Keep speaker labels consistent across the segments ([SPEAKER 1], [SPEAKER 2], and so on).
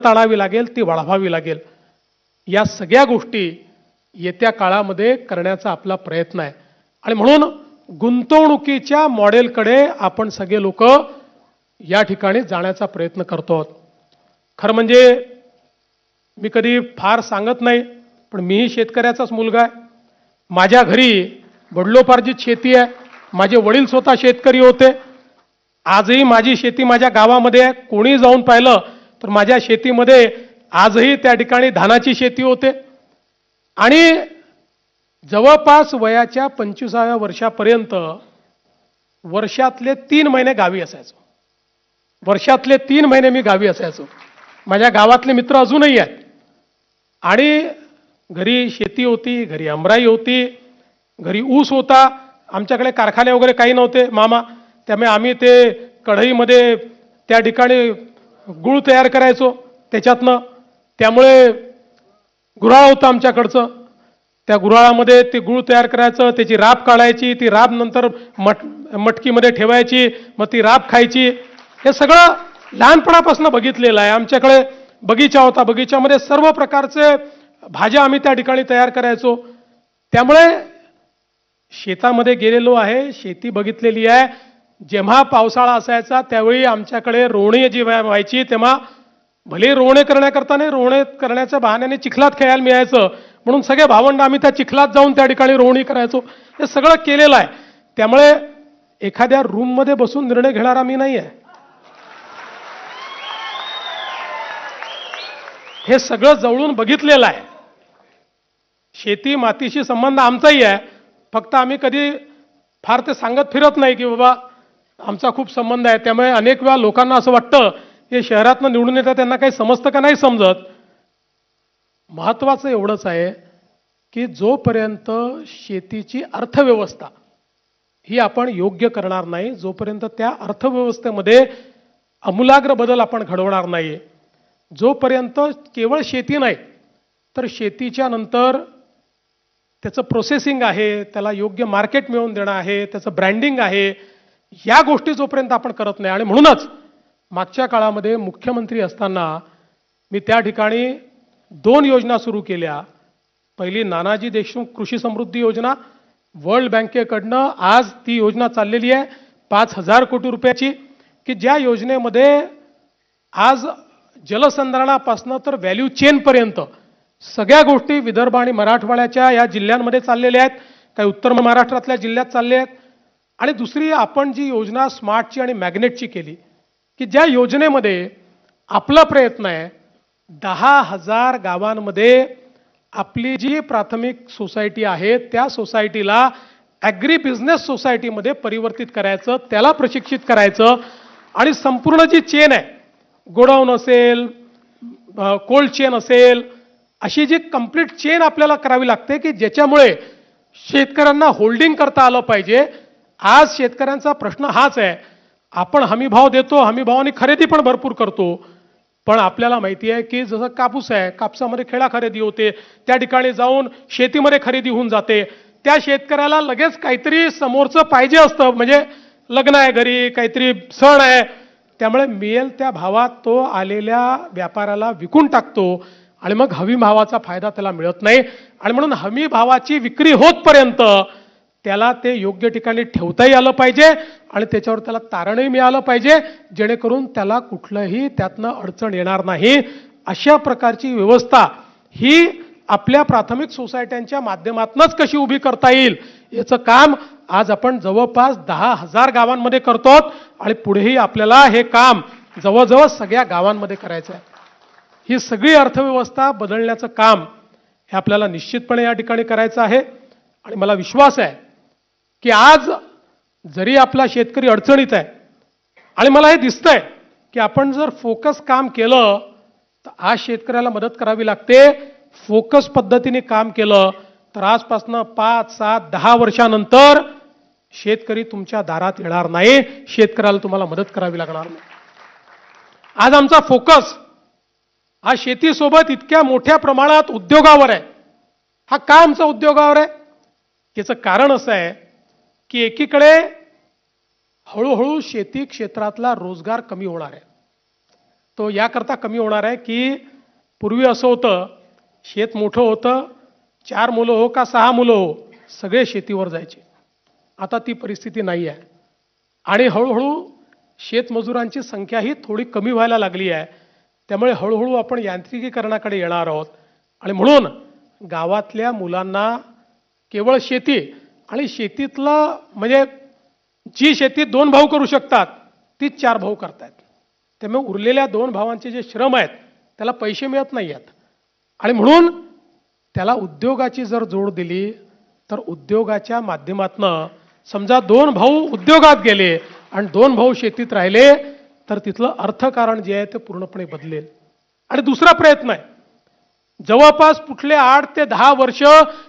[SPEAKER 1] ताणावी लागेल, ती वाढवावी लागेल. या सगळ्या गोष्टी येत्या काळामध्ये करण्याचा आपला प्रयत्न आहे. आणि म्हणून गुंतवणुकीच्या मॉडेलकडे आपण सगळे लोक या ठिकाणी जाण्याचा प्रयत्न करतो आहोत. खरं म्हणजे मी कधी फार सांगत नाही, पण मीही शेतकऱ्याचाच मुलगा आहे. माझ्या घरी वडिलोपार्जित शेती आहे. माझे वडील स्वतः शेतकरी होते. आजही माझी शेती माझ्या गावामध्ये आहे. कोणी जाऊन पाहिलं तर माझ्या शेतीमध्ये आजही त्या ठिकाणी धानाची शेती होते. आणि जवळपास वयाच्या 25व्या वर्षापर्यंत वर्षातले 3 महिने गावी असायचो. वर्षातले 3 महिने मी गावी असायचो. माझ्या गावातले मित्र अजूनही आहेत. आणि घरी शेती होती, घरी आमराई होती, घरी ऊस होता. आमच्याकडे कारखाने वगैरे काही नव्हते मामा, त्यामुळे आम्ही ते कढईमध्ये त्या ठिकाणी गुळ तयार करायचो त्याच्यातनं. त्यामुळे गुऱ्हाळ होतं आमच्याकडचं. त्या गुऱ्हाळामध्ये ते गुळ तयार करायचं, त्याची राब काढायची, ती राब नंतर मटकीमध्ये ठेवायची, मग ती राब खायची. हे सगळं लहानपणापासून बघितलेलं आहे. आमच्याकडे बगीचा होता. बगीच्यामध्ये सर्व प्रकारचे भाज्या आम्ही त्या ठिकाणी तयार करायचो. त्यामुळे शेतामध्ये गेलेलो आहे, शेती बघितलेली आहे. जेव्हा पावसाळा असायचा त्यावेळी आमच्याकडे रोवणी जी व्हायची, तेव्हा भले रोवणे करण्याकरता नाही, रोवणे करण्याच्या बहाण्याने चिखलात खेळायला मिळायचं, म्हणून सगळे भावंड आम्ही त्या चिखलात जाऊन त्या ठिकाणी रोवणी करायचो. हे सगळं केलेलं आहे. त्यामुळे एखाद्या रूममध्ये बसून निर्णय घेणारा मी नाही आहे. हे सगळं जवळून बघितलेलं आहे. शेती मातीशी संबंध आमचाही आहे. फक्त आम्ही कधी फार ते सांगत फिरत नाही की बाबा आमचा खूप संबंध आहे. त्यामुळे अनेक वेळा लोकांना असं वाटतं की शहरातनं निवडून येतात त्यांना काही समजतं का नाही समजत. महत्त्वाचं एवढंच आहे की जोपर्यंत शेतीची अर्थव्यवस्था ही आपण योग्य करणार नाही, जोपर्यंत त्या अर्थव्यवस्थेमध्ये आमूलाग्र बदल आपण घडवणार नाही, जोपर्यंत केवळ शेती नाही तर शेतीच्या नंतर त्याचं प्रोसेसिंग आहे, त्याला योग्य मार्केट मिळवून देणं आहे, त्याचं ब्रँडिंग आहे, या गोष्टी जोपर्यंत आपण करत नाही. आणि म्हणूनच मागच्या काळामध्ये मुख्यमंत्री असताना मी त्या ठिकाणी 2 योजना सुरू केल्या. पहिली नानाजी देशमुख कृषी समृद्धी योजना, वर्ल्ड बँकेकडनं आज ती योजना चाललेली आहे 5,000 कोटी रुपयाची, की ज्या योजनेमध्ये आज जलसंधारणापासून तर व्हॅल्यू चेनपर्यंत सगळ्या गोष्टी विदर्भ आणि मराठवाड्याच्या या जिल्ह्यांमध्ये चाललेल्या आहेत, काही उत्तर महाराष्ट्रातल्या जिल्ह्यात चालले आहेत. आणि दुसरी आपण जी योजना स्मार्टची आणि मॅग्नेटची केली, की ज्या योजनेमध्ये आपला प्रयत्न आहे 10,000 गावांमध्ये आपली जी प्राथमिक सोसायटी आहे त्या सोसायटीला ॲग्री बिझनेस सोसायटीमध्ये परिवर्तित करायचं, त्याला प्रशिक्षित करायचं. आणि संपूर्ण जी चेन आहे, गोडाऊन असेल, कोल्ड चेन असेल, अशी जी कंप्लीट चेन आपल्याला करावी लागते की ज्याच्यामुळे शेतकऱ्यांना होल्डिंग करता आलं पाहिजे. आज शेतकऱ्यांचा प्रश्न हाच आहे, आपण हमी भाव देतो, हमी भावाने खरेदी पण भरपूर करतो, पण आपल्याला माहिती आहे की जसं कापूस आहे, कापसामध्ये खेळा खरेदी होते, त्या ठिकाणी जाऊन शेतीमध्ये खरेदी होऊन जाते. त्या शेतकऱ्याला लगेच काहीतरी समोरचं पाहिजे असतं, म्हणजे लग्न आहे घरी, काहीतरी सण आहे, त्यामुळे मिळेल त्या भावात तो आलेल्या व्यापाऱ्याला विकून टाकतो आणि मग हमी भावाचा फायदा त्याला मिळत नाही. आणि म्हणून हमी भावाची विक्री होतपर्यंत त्याला ते योग्य ठिकाणी ठेवताही आलं पाहिजे आणि त्याच्यावर त्याला तारणही मिळालं पाहिजे, जेणेकरून त्याला कुठलंही त्यातनं अडचण येणार नाही. अशा प्रकारची व्यवस्था ही आपल्या प्राथमिक सोसायट्यांच्या माध्यमातूनच कशी उभी करता येईल याचं काम आज आपण जवळपास 10,000 गावांमध्ये करतो आणि पुढेही आपल्याला हे काम जवळजवळ सगळ्या गावांमध्ये करायचं आहे. ही सगळी अर्थव्यवस्था बदलण्याचं काम हे आपल्याला निश्चितपणे या ठिकाणी करायचं आहे. आणि मला विश्वास आहे की आज जरी आपला शेतकरी अडचणीत आहे आणि मला हे दिसतंय की आपण जर फोकस काम केलं तर आज शेतकऱ्याला मदत करावी लागते. फोकस पद्धतीने काम केलं तर आजपासून 5, 7, 10 वर्षानंतर शेतकरी तुमच्या दारात येणार नाही, शेतकऱ्याला तुम्हाला मदत करावी लागणार नाही. आज आमचा फोकस हा शेतीसोबत इतक्या मोठ्या प्रमाणात उद्योगावर आहे. हा का आमचा उद्योगावर आहे? याचं कारण असं आहे की एकीकडे हळूहळू शेती क्षेत्रातला रोजगार कमी होणार आहे. तो याकरता कमी होणार आहे की पूर्वी असं होतं, शेत मोठं होतं, 4 मुलं हो का 6 मुलं हो, सगळे शेतीवर जायचे. आता ती परिस्थिती नाही आहे आणि हळूहळू शेतमजुरांची संख्याही थोडी कमी व्हायला लागली आहे. त्यामुळे हळूहळू आपण यांत्रिकीकरणाकडे येणार आहोत आणि म्हणून गावातल्या मुलांना केवळ शेती आणि शेतीतलं म्हणजे जी शेती 2 भाऊ करू शकतात तीच 4 भाऊ करतायत. त्यामुळे उरलेल्या 2 भावांचे जे श्रम आहेत त्याला पैसे मिळत नाही आहेत आणि म्हणून त्याला उद्योगाची जर जोड दिली तर उद्योगाच्या माध्यमातनं समजा 2 भाऊ उद्योगात गेले आणि 2 भाऊ शेतीत राहिले तर तिथलं अर्थकारण जे आहे ते पूर्णपणे बदलेल. आणि दुसरा प्रयत्न आहे, जवळपास पुढले 8 ते 10 वर्ष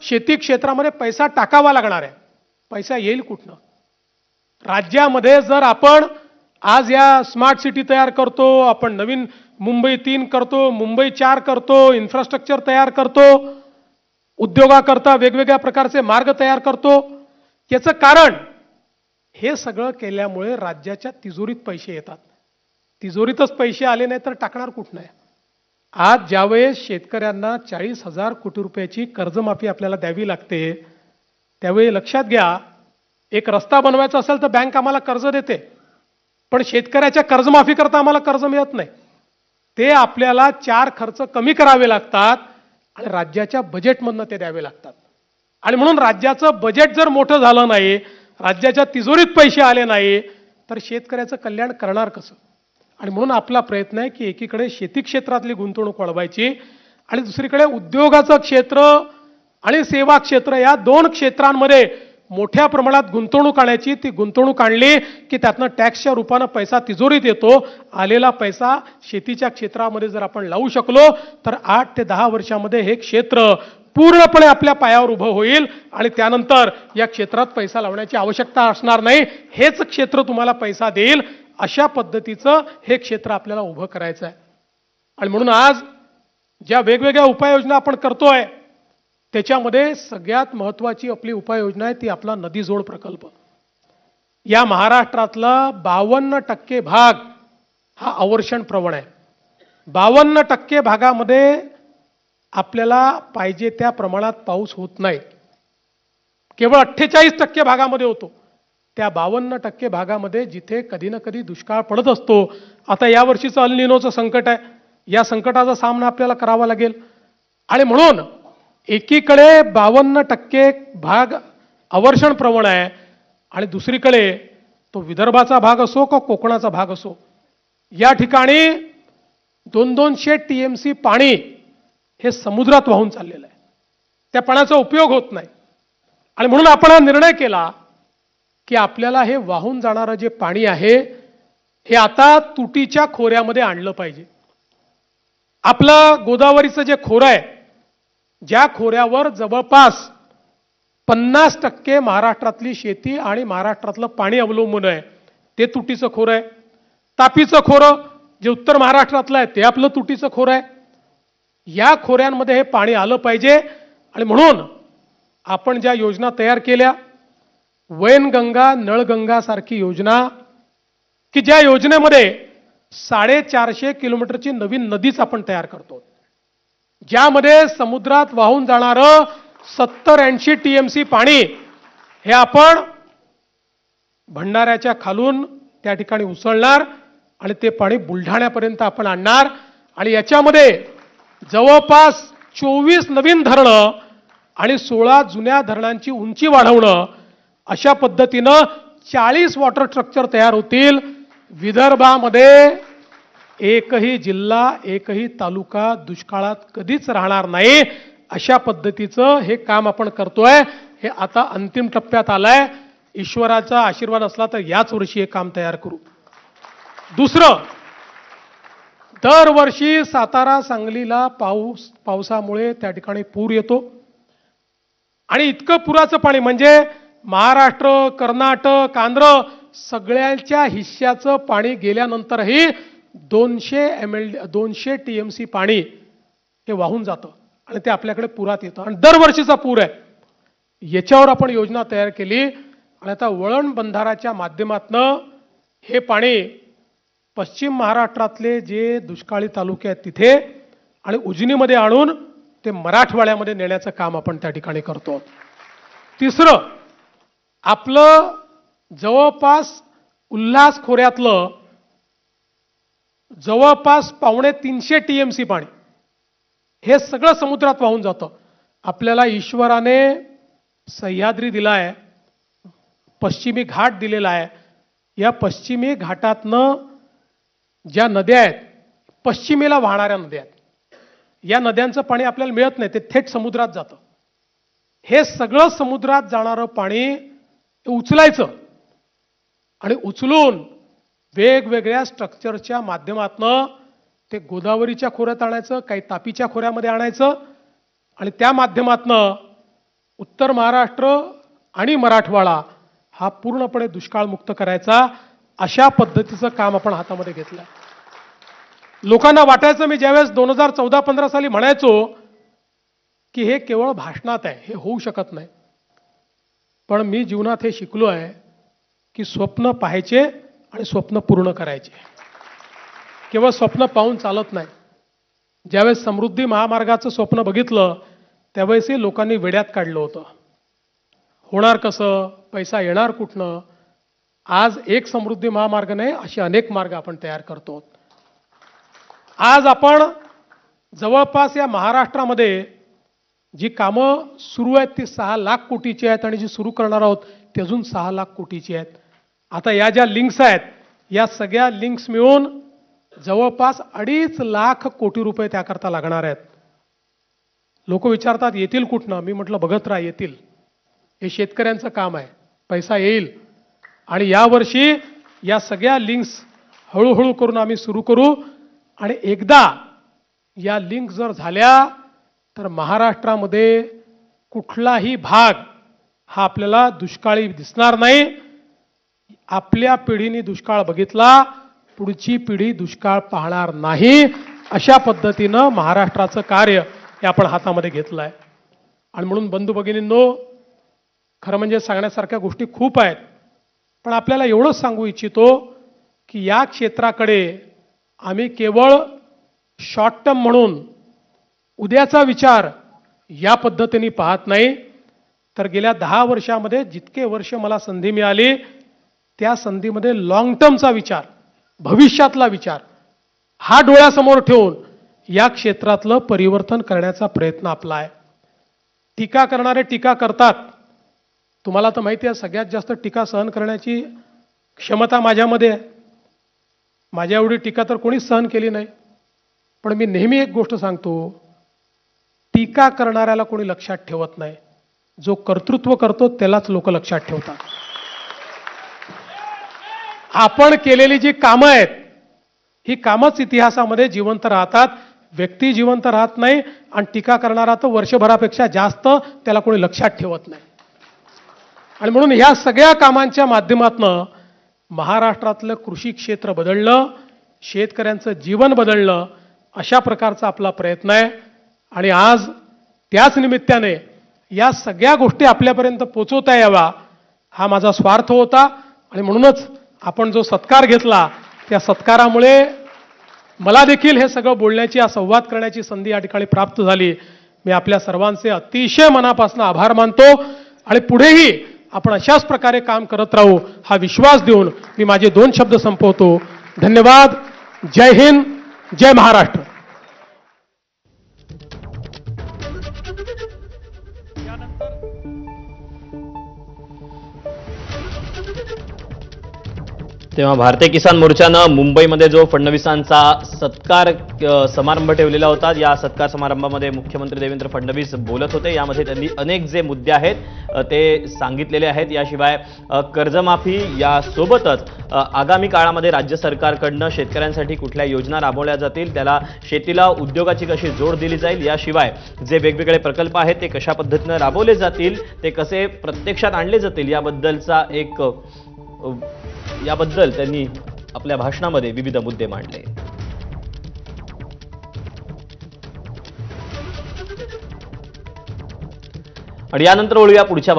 [SPEAKER 1] शेती क्षेत्रामध्ये पैसा टाकावा लागणार आहे. पैसा येईल कुठनं? राज्यामध्ये जर आपण आज या स्मार्ट सिटी तयार करतो, आपण नवीन मुंबई 3 करतो, मुंबई 4 करतो, इन्फ्रास्ट्रक्चर तयार करतो, उद्योगाकरता वेगवेगळ्या प्रकारचे मार्ग तयार करतो, याचं कारण हे सगळं केल्यामुळे राज्याच्या तिजोरीत पैसे येतात. तिजोरीतच पैसे आले नाही तर टाकणार कुठनं आहे? आज ज्यावेळेस शेतकऱ्यांना 40,000 कोटी रुपयाची कर्जमाफी आपल्याला द्यावी लागते, त्यावेळी लक्षात घ्या, एक रस्ता बनवायचा असेल तर बँक आम्हाला कर्ज देते, पण शेतकऱ्याच्या कर्जमाफी करता आम्हाला कर्ज मिळत नाही. ते आपल्याला 4 खर्च कमी करावे लागतात आणि राज्याच्या बजेटमधनं ते द्यावे लागतात. आणि म्हणून राज्याचं बजेट जर मोठं झालं नाही, राज्याच्या तिजोरीत पैसे आले नाही तर शेतकऱ्याचं कल्याण करणार कसं? आणि म्हणून आपला प्रयत्न आहे की एकीकडे शेती क्षेत्रातली गुंतवणूक वाढवायची आणि दुसरीकडे उद्योगाचं क्षेत्र आणि सेवा क्षेत्र या 2 क्षेत्रांमध्ये मोठ्या प्रमाणात गुंतवणूक आणायची. ती गुंतवणूक आणली की त्यातनं टॅक्सच्या रूपानं पैसा तिजोरीत येतो. आलेला पैसा शेतीच्या क्षेत्रामध्ये जर आपण लावू शकलो तर 8 ते 10 वर्षामध्ये हे क्षेत्र पूर्णपणे आपल्या पायावर उभं होईल आणि त्यानंतर या क्षेत्रात पैसा लावण्याची आवश्यकता असणार नाही. हेच क्षेत्र तुम्हाला पैसा देईल. अशा पद्धतीचं हे क्षेत्र आपल्याला उभं करायचं आहे. आणि म्हणून आज ज्या वेगवेगळ्या उपाययोजना आपण करतोय त्याच्यामध्ये सगळ्यात महत्त्वाची आपली उपाययोजना आहे ती आपला नदी जोड प्रकल्प. या महाराष्ट्रातला 52% भाग हा अवर्षण प्रवण आहे. 52% भागामध्ये आपल्याला पाहिजे त्या प्रमाणात पाऊस होत नाही. केवळ 48% भागामध्ये होतो. त्या 52% भागामध्ये जिथे कधी ना कधी दुष्काळ पडत असतो. आता या वर्षीचं अल निनोचं संकट आहे. या संकटाचा सामना आपल्याला करावा लागेल आणि म्हणून एकीकडे 52% भाग अवर्षण प्रवण आहे आणि दुसरीकडे तो विदर्भाचा भाग असो का कोकणाचा भाग असो, या ठिकाणी 200 TMC पाणी हे समुद्रात वाहून चाललेलं आहे. त्या पाण्याचा उपयोग होत नाही आणि म्हणून आपण हा निर्णय केला की आपल्याला हे वाहून जाणारं जे पाणी आहे हे आता तुटीच्या खोऱ्यामध्ये आणलं पाहिजे. आपलं गोदावरीचं जे खोरं आहे, ज्या खोऱ्यावर जवळपास 50% महाराष्ट्रातली शेती आणि महाराष्ट्रातलं पाणी अवलंबून आहे, ते तुटीचं खोरं आहे. तापीचं खोरं जे उत्तर महाराष्ट्रातलं आहे ते आपलं तुटीचं खोरं आहे. या खोऱ्यांमध्ये हे पाणी आलं पाहिजे आणि म्हणून आपण ज्या योजना तयार केल्या, वैनगंगा नळगंगा सारखी योजना की ज्या योजनेमध्ये 450 किलोमीटरची नवीन नदीच आपण तयार करतो, ज्यामध्ये समुद्रात वाहून जाणारं 70-80 TMC पाणी हे आपण भंडाऱ्याच्या खालून त्या ठिकाणी उसळणार आणि ते पाणी बुलढाण्यापर्यंत आपण आणणार आणि याच्यामध्ये जवळपास 24 नवीन धरणं आणि 16 जुन्या धरणांची उंची वाढवणं, अशा पद्धतीनं 40 वॉटर स्ट्रक्चर तयार होतील. विदर्भामध्ये एकही जिल्हा एकही तालुका दुष्काळात कधीच राहणार नाही. अशा पद्धतीचं हे काम आपण करतोय. हे आता अंतिम टप्प्यात आलंय. ईश्वराचा आशीर्वाद असला तर याच वर्षी हे काम तयार करू. दुसरं, दरवर्षी सातारा सांगलीला पावसामुळे त्या ठिकाणी पूर येतो आणि इतकं पुराचं पाणी म्हणजे महाराष्ट्र, कर्नाटक, आंध्र सगळ्यांच्या हिश्श्याचं पाणी गेल्यानंतरही 200 TMC पाणी हे वाहून जातं आणि ते आपल्याकडे पुरात येतं आणि दरवर्षीचा पूर आहे. याच्यावर आपण योजना तयार केली आणि आता वळण बंधाराच्या माध्यमातून हे पाणी पश्चिम महाराष्ट्रातले जे दुष्काळी तालुके आहेत तिथे आणि उजनीमध्ये आणून ते मराठवाड्यामध्ये नेण्याचं काम आपण त्या ठिकाणी करतो. तिसरं, आपलं जवळपास उल्हास खोऱ्यातलं जवळपास 250 TMC पाणी हे सगळं समुद्रात वाहून जातं. आपल्याला ईश्वराने सह्याद्री दिलाय, पश्चिमी घाट दिलेला आहे. या पश्चिमी घाटातनं ज्या नद्या आहेत, पश्चिमेला वाहणाऱ्या नद्या आहेत, या नद्यांचं पाणी आपल्याला मिळत नाही, ते थेट समुद्रात जातं. हे सगळं समुद्रात जाणारं पाणी उचलायचं आणि उचलून वेगवेगळ्या स्ट्रक्चरच्या माध्यमातनं ते गोदावरीच्या खोऱ्यात आणायचं, काही तापीच्या खोऱ्यामध्ये आणायचं आणि त्या माध्यमातनं उत्तर महाराष्ट्र आणि मराठवाडा हा पूर्णपणे दुष्काळमुक्त करायचा. अशा पद्धतीचं काम आपण हातामध्ये घेतलं. लोकांना वाटायचं, मी ज्यावेळेस 2014-15 साली म्हणायचो की हे केवळ भाषणात आहे, हे होऊ शकत नाही. पण मी जीवनात हे शिकलो आहे की स्वप्न पाहायचे आणि स्वप्न पूर्ण करायचे. केवळ स्वप्न पाहून चालत नाही. ज्यावेळेस समृद्धी महामार्गाचं स्वप्न बघितलं त्यावेळेसही लोकांनी वेड्यात काढलं होतं. होणार कसं, पैसा येणार कुठनं. आज एक समृद्धी महामार्ग नाही, असे अनेक मार्ग आपण तयार करतो. आज आपण जवळपास या महाराष्ट्रामध्ये जी कामं सुरू आहेत ती 6 लाख कोटीची आहेत आणि जी सुरू करणार आहोत ती अजून 6 लाख कोटीची आहेत. आता या ज्या लिंक्स आहेत या सगळ्या लिंक्स मिळून जवळपास 2.5 लाख कोटी रुपये त्याकरता लागणार आहेत. लोक विचारतात येतील कुठनं. मी म्हटलं बघत राहा, येतील. हे शेतकऱ्यांचं काम आहे, पैसा येईल. आणि यावर्षी या सगळ्या लिंक्स हळूहळू करून आम्ही सुरू करू आणि एकदा या लिंक जर झाल्या तर महाराष्ट्रामध्ये कुठलाही भाग हा आपल्याला दुष्काळी दिसणार नाही. आपल्या पिढीने दुष्काळ बघितला, पुढची पिढी दुष्काळ पाहणार नाही. अशा पद्धतीनं महाराष्ट्राचं कार्य हे आपण हातामध्ये घेतलं आहे. आणि म्हणून बंधू भगिनींनो, खरं म्हणजे सांगण्यासारख्या गोष्टी खूप आहेत, पण आपल्याला एवढंच सांगू इच्छितो की या क्षेत्राकडे आम्ही केवळ शॉर्ट टर्म म्हणून उद्याचा विचार या पद्धतीने पाहत नाही, तर गेल्या 10 वर्षामध्ये जितके वर्ष मला संधी मिळाली त्या संधीमध्ये लॉंग टर्मचा विचार, भविष्यातला विचार हा डोळ्यासमोर ठेवून या क्षेत्रातलं परिवर्तन करण्याचा प्रयत्न आपला आहे. टीका करणारे टीका करतात. तुम्हाला तर माहिती आहे सगळ्यात जास्त टीका सहन करण्याची क्षमता माझ्यामध्ये आहे. माझ्या एवढी टीका तर कोणीच सहन केली नाही. पण मी नेहमी एक गोष्ट सांगतो, टीका करणाऱ्याला कोणी लक्षात ठेवत नाही, जो कर्तृत्व करतो त्यालाच लोक लक्षात ठेवतात. आपण केलेली जी कामं आहेत ही कामच इतिहासामध्ये जिवंत राहतात. व्यक्ती जिवंत राहत नाही आणि टीका करणारा तर वर्षभरापेक्षा जास्त त्याला कोणी लक्षात ठेवत नाही. आणि म्हणून ह्या सगळ्या कामांच्या माध्यमातून महाराष्ट्रातलं कृषी क्षेत्र बदललं, शेतकऱ्यांचं जीवन बदललं, अशा प्रकारचा आपला प्रयत्न आहे. आणि आज त्याच निमित्ताने या सगळ्या गोष्टी आपल्यापर्यंत पोहोचवता यावा हा माझा स्वार्थ होता. आणि म्हणूनच आपण जो सत्कार घेतला त्या सत्कारामुळे मला देखील हे सगळं बोलण्याची, संवाद करण्याची संधी या ठिकाणी प्राप्त झाली. मी आपल्या सर्वांचे अतिशय मनापासून आभार मानतो आणि पुढेही आपण अशाच प्रकारे काम करत राहू हा विश्वास देऊन मी माझे 2 शब्द संपवतो. धन्यवाद. जय हिंद, जय महाराष्ट्र.
[SPEAKER 2] तेव्हा भारतीय किसान मोर्चानं मुंबईमध्ये जो फडणवीसांचा सत्कार समारंभ ठेवलेला होता, या सत्कार समारंभामध्ये मुख्यमंत्री देवेंद्र फडणवीस बोलत होते. यामध्ये त्यांनी अनेक जे मुद्दे आहेत ते सांगितलेले आहेत. याशिवाय कर्जमाफी यासोबतच आगामी काळामध्ये राज्य सरकारकडनं शेतकऱ्यांसाठी कुठल्या योजना राबवल्या जातील, त्याला शेतीला उद्योगाची कशी जोड दिली जाईल, याशिवाय जे वेगवेगळे प्रकल्प आहेत ते कशा पद्धतीनं राबवले जातील, ते कसे प्रत्यक्षात आणले जातील याबद्दल त्यांनी आपल्या भाषणामध्ये विविध मुद्दे मांडले. आणि यानंतर वळूया पुढच्या